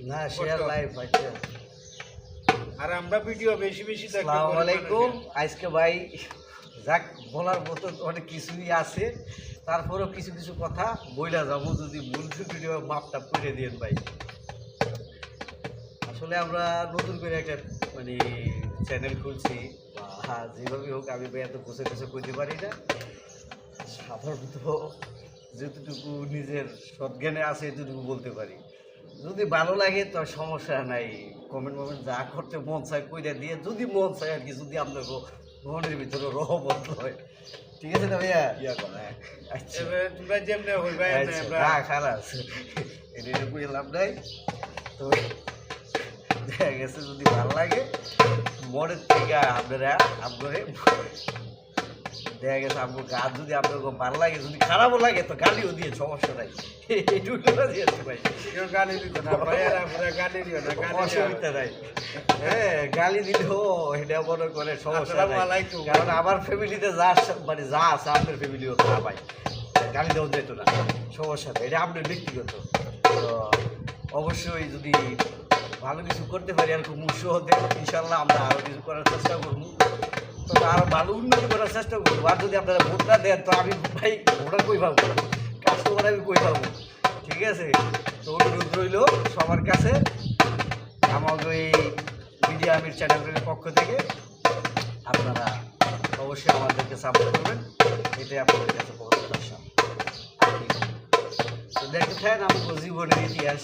না share live আচ্ছা। আর আমরা ভিডিও বেশি বেশি দেখব। আসসালামু আলাইকুম। আজকে ভাই যাক বলার মতো অনেক কিছুই আছে, তারপরেও কিছু কিছু কথা বইলা যাবো, যদি ভুল ভিডিও মাপটা করে দিন ভাই। আসলে আমরা নতুন করে একটা মানে চ্যানেল খুলছি, বা যেভাবে হোক আমি ভাই এত বসে বসে করতে পারি না। সাধারণত যতটুকু নিজের সজ্ঞানে আছে এতটুকু বলতে পারি। যদি ভালো লাগে তো সমস্যা নাই, কমেন্ট যা করতে মন চায় কইরা দিয়ে, যদি মন চায় আর কি, যদি আপনার মনের ভিতরে রহমত হয়, ঠিক আছে না ভাইয়া? আচ্ছা তোমরা যেমনে হইবা না খারাপ এটা বুঝলাম নাই তো। দেখা গেছে যদি ভালো লাগে মনের থেকে আপনারা দেখা গেছে আপনার গান যদি আপনার ভালো লাগে, যদি খারাপও লাগে তো গালিও দিয়ে সমস্যা নাই, এইটুকু দিয়েছে ভাই। কেউ গালি দিত না ভাইয়ারা, পুরো গালি দিও না, গালি অসুবিধা নাই। হ্যাঁ গালি দিলেও এটা মনে করে সমস্যা নাই, আসসালামু আলাইকুম। কারণ আমার ফ্যামিলিতে মানে যা আছে আপনার ফ্যামিলিও তা ভাই, গালি দেওয়া যেত না, সমস্যা নেই, এটা আপনার ব্যক্তিগত। তো অবশ্যই যদি ভালো কিছু করতে পারি আর খুব উৎসাহ দেন, ইনশাল্লাহ আমরা আরও কিছু করার চেষ্টা করবো, তো আরও ভালো উন্নতি করার চেষ্টা করবো। আর যদি আপনারা ভোট না দেন তো আমি ভাই ভোটার কই পাবো, কাস্টমার আমি কই পাবো, ঠিক আছে? তো অনুরোধ রইল সবার কাছে, আমাদের এই মিডিয়া আমির চ্যানেলের পক্ষ থেকে আপনারা অবশ্যই আমাদেরকে সাপোর্ট করবেন, এটাই আপনাদের কাছে প্রত্যাশা। তো দেখতে থাকেন আমার জীবনের ইতিহাস।